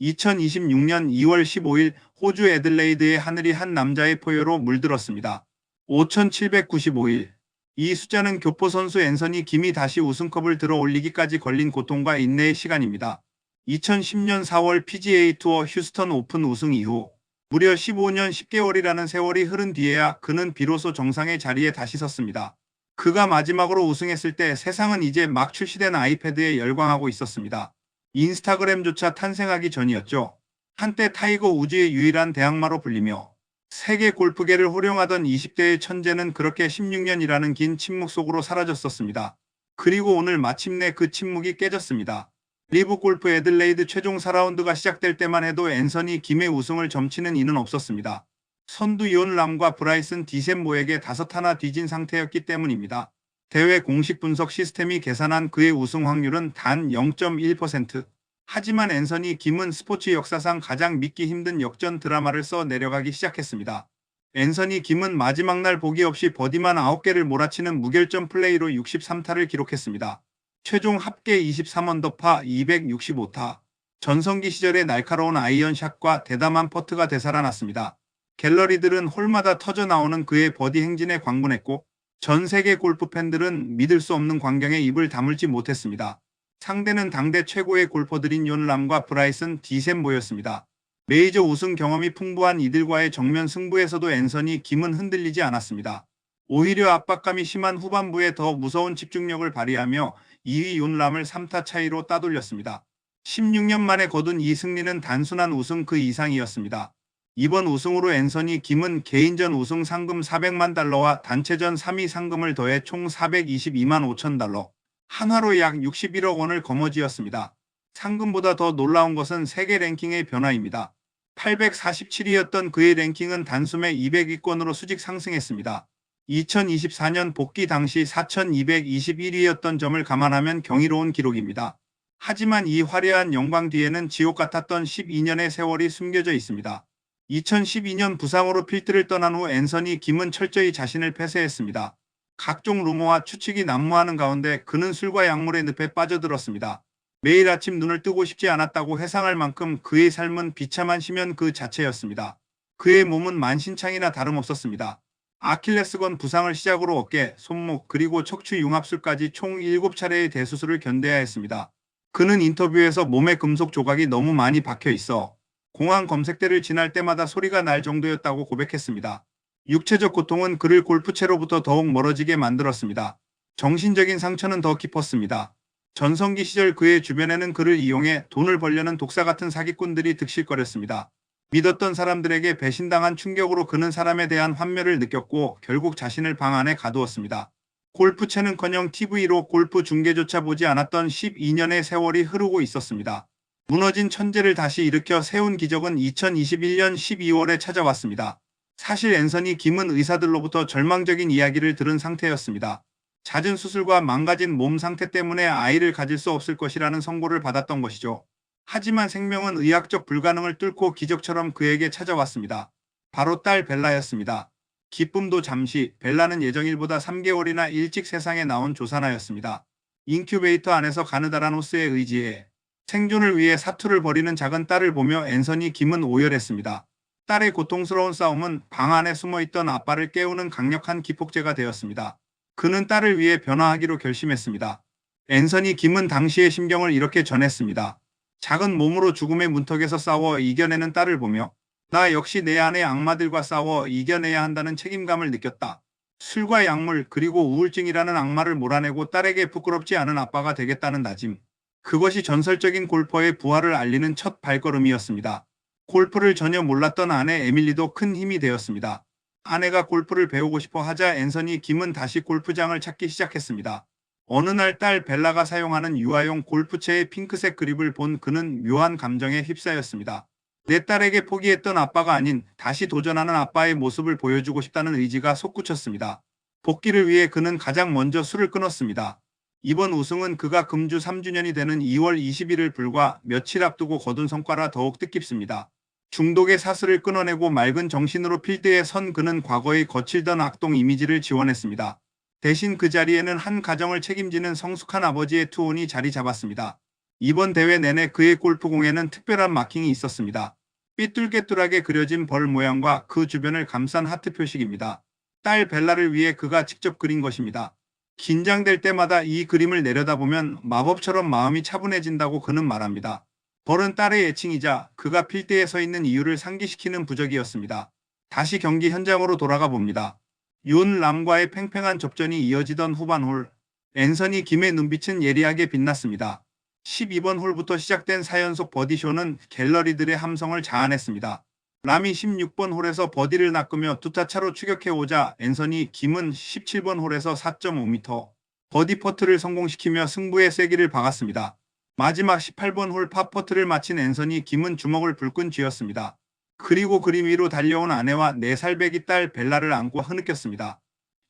2026년 2월 15일 호주 애들레이드의 하늘이 한 남자의 포효로 물들었습니다. 5,795일. 이 숫자는 교포 선수 앤서니 김이 다시 우승컵을 들어 올리기까지 걸린 고통과 인내의 시간입니다. 2010년 4월 PGA 투어 휴스턴 오픈 우승 이후 무려 15년 10개월이라는 세월이 흐른 뒤에야 그는 비로소 정상의 자리에 다시 섰습니다. 그가 마지막으로 우승했을 때 세상은 이제 막 출시된 아이패드에 열광하고 있었습니다. 인스타그램조차 탄생하기 전이었죠. 한때 타이거 우즈의 유일한 대항마로 불리며 세계 골프계를 호령하던 20대의 천재는 그렇게 16년이라는 긴 침묵 속으로 사라졌었습니다. 그리고 오늘 마침내 그 침묵이 깨졌습니다. 리브 골프 애들레이드 최종 4라운드가 시작될 때만 해도 앤서니 김의 우승을 점치는 이는 없었습니다. 선두 이온 람과 브라이슨 디셈보에게 5타나 뒤진 상태였기 때문입니다. 대회 공식 분석 시스템이 계산한 그의 우승 확률은 단 0.1%. 하지만 앤서니 김은 스포츠 역사상 가장 믿기 힘든 역전 드라마를 써 내려가기 시작했습니다. 앤서니 김은 마지막 날 보기 없이 버디만 9개를 몰아치는 무결점 플레이로 63타를 기록했습니다. 최종 합계 23언더파 265타. 전성기 시절의 날카로운 아이언샷과 대담한 퍼트가 되살아났습니다. 갤러리들은 홀마다 터져나오는 그의 버디 행진에 광분했고 전 세계 골프 팬들은 믿을 수 없는 광경에 입을 다물지 못했습니다. 상대는 당대 최고의 골퍼들인 욤 람과 브라이슨 디셈보였습니다. 메이저 우승 경험이 풍부한 이들과의 정면 승부에서도 앤서니 김은 흔들리지 않았습니다. 오히려 압박감이 심한 후반부에 더 무서운 집중력을 발휘하며 2위 욤 람을 3타 차이로 따돌렸습니다. 16년 만에 거둔 이 승리는 단순한 우승 그 이상이었습니다. 이번 우승으로 앤서니 김은 개인전 우승 상금 400만 달러와 단체전 3위 상금을 더해 총 422만 5천 달러, 한화로 약 61억 원을 거머쥐었습니다. 상금보다 더 놀라운 것은 세계 랭킹의 변화입니다. 847위였던 그의 랭킹은 단숨에 200위권으로 수직 상승했습니다. 2024년 복귀 당시 4221위였던 점을 감안하면 경이로운 기록입니다. 하지만 이 화려한 영광 뒤에는 지옥 같았던 12년의 세월이 숨겨져 있습니다. 2012년 부상으로 필드를 떠난 후 앤서니 김은 철저히 자신을 폐쇄했습니다. 각종 루머와 추측이 난무하는 가운데 그는 술과 약물의 늪에 빠져들었습니다. 매일 아침 눈을 뜨고 싶지 않았다고 회상할 만큼 그의 삶은 비참한 심연 그 자체였습니다. 그의 몸은 만신창이나 다름없었습니다. 아킬레스건 부상을 시작으로 어깨, 손목, 그리고 척추 융합술까지 총 7차례의 대수술을 견뎌야 했습니다. 그는 인터뷰에서 몸에 금속 조각이 너무 많이 박혀 있어 공항 검색대를 지날 때마다 소리가 날 정도였다고 고백했습니다. 육체적 고통은 그를 골프채로부터 더욱 멀어지게 만들었습니다. 정신적인 상처는 더 깊었습니다. 전성기 시절 그의 주변에는 그를 이용해 돈을 벌려는 독사 같은 사기꾼들이 득실거렸습니다. 믿었던 사람들에게 배신당한 충격으로 그는 사람에 대한 환멸을 느꼈고 결국 자신을 방 안에 가두었습니다. 골프채는커녕 TV로 골프 중계조차 보지 않았던 12년의 세월이 흐르고 있었습니다. 무너진 천재를 다시 일으켜 세운 기적은 2021년 12월에 찾아왔습니다. 사실 앤서니 김은 의사들로부터 절망적인 이야기를 들은 상태였습니다. 잦은 수술과 망가진 몸 상태 때문에 아이를 가질 수 없을 것이라는 선고를 받았던 것이죠. 하지만 생명은 의학적 불가능을 뚫고 기적처럼 그에게 찾아왔습니다. 바로 딸 벨라였습니다. 기쁨도 잠시, 벨라는 예정일보다 3개월이나 일찍 세상에 나온 조사나였습니다. 인큐베이터 안에서 가느다란 호스의 의지에 생존을 위해 사투를 벌이는 작은 딸을 보며 앤서니 김은 오열했습니다. 딸의 고통스러운 싸움은 방 안에 숨어있던 아빠를 깨우는 강력한 기폭제가 되었습니다. 그는 딸을 위해 변화하기로 결심했습니다. 앤서니 김은 당시의 심경을 이렇게 전했습니다. 작은 몸으로 죽음의 문턱에서 싸워 이겨내는 딸을 보며 나 역시 내 안의 악마들과 싸워 이겨내야 한다는 책임감을 느꼈다. 술과 약물 그리고 우울증이라는 악마를 몰아내고 딸에게 부끄럽지 않은 아빠가 되겠다는 다짐. 그것이 전설적인 골퍼의 부활을 알리는 첫 발걸음이었습니다. 골프를 전혀 몰랐던 아내 에밀리도 큰 힘이 되었습니다. 아내가 골프를 배우고 싶어 하자 앤서니 김은 다시 골프장을 찾기 시작했습니다. 어느 날 딸 벨라가 사용하는 유아용 골프채의 핑크색 그립을 본 그는 묘한 감정에 휩싸였습니다. 내 딸에게 포기했던 아빠가 아닌 다시 도전하는 아빠의 모습을 보여주고 싶다는 의지가 솟구쳤습니다. 복귀를 위해 그는 가장 먼저 술을 끊었습니다. 이번 우승은 그가 금주 3주년이 되는 2월 20일을 불과 며칠 앞두고 거둔 성과라 더욱 뜻깊습니다. 중독의 사슬을 끊어내고 맑은 정신으로 필드에 선 그는 과거의 거칠던 악동 이미지를 지원했습니다. 대신 그 자리에는 한 가정을 책임지는 성숙한 아버지의 투혼이 자리 잡았습니다. 이번 대회 내내 그의 골프공에는 특별한 마킹이 있었습니다. 삐뚤게뚤하게 그려진 벌 모양과 그 주변을 감싼 하트 표식입니다. 딸 벨라를 위해 그가 직접 그린 것입니다. 긴장될 때마다 이 그림을 내려다보면 마법처럼 마음이 차분해진다고 그는 말합니다. 벌은 딸의 애칭이자 그가 필드에 서 있는 이유를 상기시키는 부적이었습니다. 다시 경기 현장으로 돌아가 봅니다. 윤 람과의 팽팽한 접전이 이어지던 후반 홀, 앤서니 김의 눈빛은 예리하게 빛났습니다. 12번 홀부터 시작된 4연속 버디쇼는 갤러리들의 함성을 자아냈습니다. 람이 16번 홀에서 버디를 낚으며 두타 차로 추격해오자 앤서니 김은 17번 홀에서 4.5m 버디 퍼트를 성공시키며 승부의 쐐기를 박았습니다. 마지막 18번 홀 파 퍼트를 마친 앤서니 김은 주먹을 불끈 쥐었습니다. 그리고 그림 위로 달려온 아내와 4살 배기 딸 벨라를 안고 흐느꼈습니다.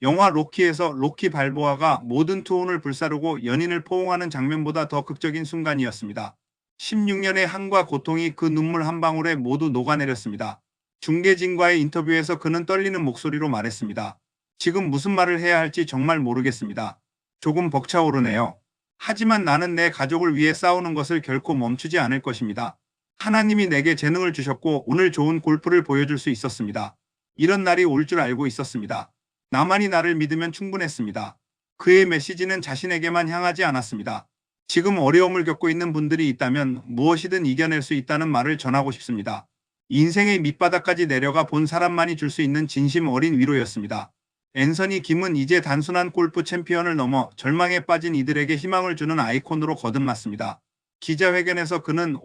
영화 로키에서 로키 발보아가 모든 투혼을 불사르고 연인을 포옹하는 장면보다 더 극적인 순간이었습니다. 16년의 한과 고통이 그 눈물 한 방울에 모두 녹아내렸습니다. 중계진과의 인터뷰에서 그는 떨리는 목소리로 말했습니다. 지금 무슨 말을 해야 할지 정말 모르겠습니다. 조금 벅차오르네요. 하지만 나는 내 가족을 위해 싸우는 것을 결코 멈추지 않을 것입니다. 하나님이 내게 재능을 주셨고 오늘 좋은 골프를 보여줄 수 있었습니다. 이런 날이 올 줄 알고 있었습니다. 나만이 나를 믿으면 충분했습니다. 그의 메시지는 자신에게만 향하지 않았습니다. 지금 어려움을 겪고 있는 분들이 있다면 무엇이든 이겨낼 수 있다는 말을 전하고 싶습니다. 인생의 밑바닥까지 내려가 본 사람만이 줄 수 있는 진심 어린 위로였습니다. 앤서니 김은 이제 단순한 골프 챔피언을 넘어 절망에 빠진 이들에게 희망을 주는 아이콘으로 거듭났습니다. 기자회견에서 그는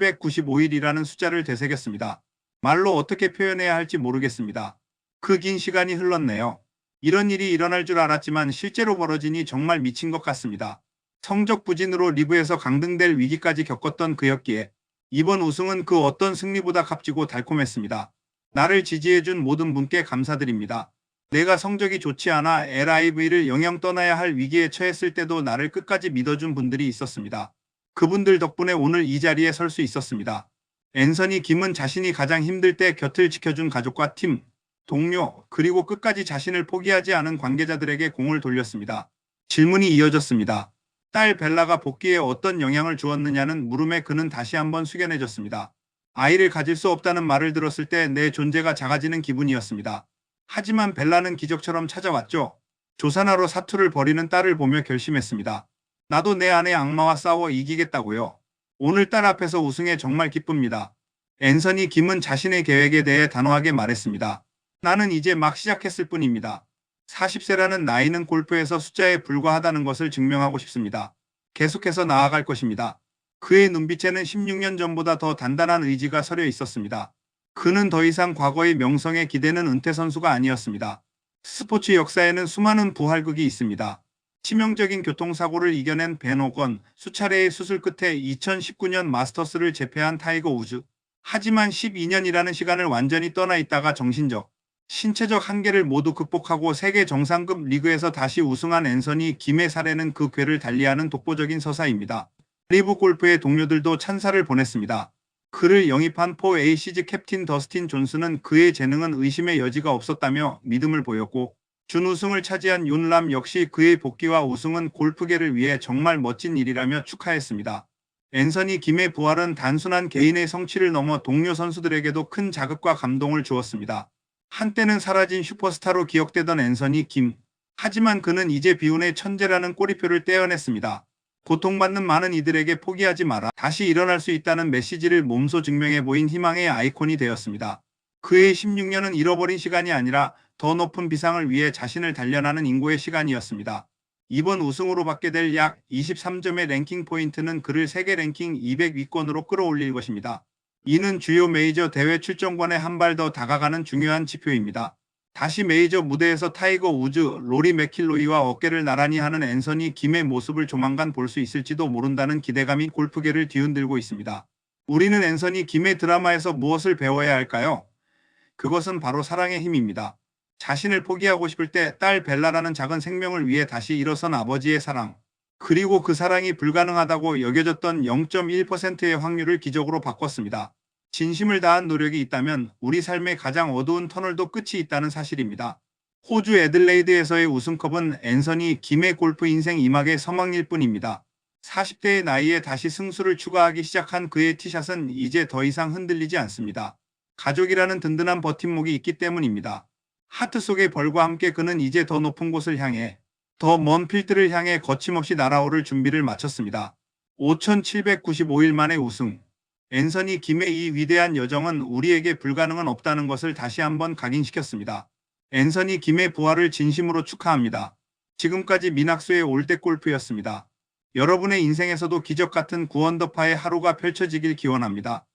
5,795일이라는 숫자를 되새겼습니다. 말로 어떻게 표현해야 할지 모르겠습니다. 그 긴 시간이 흘렀네요. 이런 일이 일어날 줄 알았지만 실제로 벌어지니 정말 미친 것 같습니다. 성적 부진으로 리그에서 강등될 위기까지 겪었던 그였기에 이번 우승은 그 어떤 승리보다 값지고 달콤했습니다. 나를 지지해준 모든 분께 감사드립니다. 내가 성적이 좋지 않아 LIV를 영영 떠나야 할 위기에 처했을 때도 나를 끝까지 믿어준 분들이 있었습니다. 그분들 덕분에 오늘 이 자리에 설 수 있었습니다. 앤서니 김은 자신이 가장 힘들 때 곁을 지켜준 가족과 팀, 동료, 그리고 끝까지 자신을 포기하지 않은 관계자들에게 공을 돌렸습니다. 질문이 이어졌습니다. 딸 벨라가 복귀에 어떤 영향을 주었느냐는 물음에 그는 다시 한번 숙연해졌습니다. 아이를 가질 수 없다는 말을 들었을 때 내 존재가 작아지는 기분이었습니다. 하지만 벨라는 기적처럼 찾아왔죠. 조사나로 사투를 벌이는 딸을 보며 결심했습니다. 나도 내 안의 악마와 싸워 이기겠다고요. 오늘 딸 앞에서 우승해 정말 기쁩니다. 앤서니 김은 자신의 계획에 대해 단호하게 말했습니다. 나는 이제 막 시작했을 뿐입니다. 40세라는 나이는 골프에서 숫자에 불과하다는 것을 증명하고 싶습니다. 계속해서 나아갈 것입니다. 그의 눈빛에는 16년 전보다 더 단단한 의지가 서려 있었습니다. 그는 더 이상 과거의 명성에 기대는 은퇴 선수가 아니었습니다. 스포츠 역사에는 수많은 부활극이 있습니다. 치명적인 교통사고를 이겨낸 벤 호건, 수차례의 수술 끝에 2019년 마스터스를 제패한 타이거 우즈. 하지만 12년이라는 시간을 완전히 떠나 있다가 정신적, 신체적 한계를 모두 극복하고 세계 정상급 리그에서 다시 우승한 앤서니 김의 사례는 그 궤를 달리하는 독보적인 서사입니다. 리브 골프의 동료들도 찬사를 보냈습니다. 그를 영입한 4에이시즈 캡틴 더스틴 존슨은 그의 재능은 의심의 여지가 없었다며 믿음을 보였고 준우승을 차지한 윤람 역시 그의 복귀와 우승은 골프계를 위해 정말 멋진 일이라며 축하했습니다. 앤서니 김의 부활은 단순한 개인의 성취를 넘어 동료 선수들에게도 큰 자극과 감동을 주었습니다. 한때는 사라진 슈퍼스타로 기억되던 앤서니 김. 하지만 그는 이제 비운의 천재라는 꼬리표를 떼어냈습니다. 고통받는 많은 이들에게 포기하지 마라. 다시 일어날 수 있다는 메시지를 몸소 증명해 보인 희망의 아이콘이 되었습니다. 그의 16년은 잃어버린 시간이 아니라 더 높은 비상을 위해 자신을 단련하는 인고의 시간이었습니다. 이번 우승으로 받게 될 약 23점의 랭킹 포인트는 그를 세계 랭킹 200위권으로 끌어올릴 것입니다. 이는 주요 메이저 대회 출전권에 한 발 더 다가가는 중요한 지표입니다. 다시 메이저 무대에서 타이거 우즈, 로리 맥킬로이와 어깨를 나란히 하는 앤서니 김의 모습을 조만간 볼 수 있을지도 모른다는 기대감이 골프계를 뒤흔들고 있습니다. 우리는 앤서니 김의 드라마에서 무엇을 배워야 할까요? 그것은 바로 사랑의 힘입니다. 자신을 포기하고 싶을 때 딸 벨라라는 작은 생명을 위해 다시 일어선 아버지의 사랑. 그리고 그 사랑이 불가능하다고 여겨졌던 0.1%의 확률을 기적으로 바꿨습니다. 진심을 다한 노력이 있다면 우리 삶의 가장 어두운 터널도 끝이 있다는 사실입니다. 호주 애들레이드에서의 우승컵은 앤서니 김의 골프 인생 2막의 서막일 뿐입니다. 40대의 나이에 다시 승수를 추가하기 시작한 그의 티샷은 이제 더 이상 흔들리지 않습니다. 가족이라는 든든한 버팀목이 있기 때문입니다. 하트 속의 벌과 함께 그는 이제 더 높은 곳을 향해, 더 먼 필드를 향해 거침없이 날아오를 준비를 마쳤습니다. 5,795일 만의 우승. 앤서니 김의 이 위대한 여정은 우리에게 불가능은 없다는 것을 다시 한번 각인시켰습니다. 앤서니 김의 부활을 진심으로 축하합니다. 지금까지 민학수의 올댓골프였습니다. 여러분의 인생에서도 기적 같은 9언더파의 하루가 펼쳐지길 기원합니다.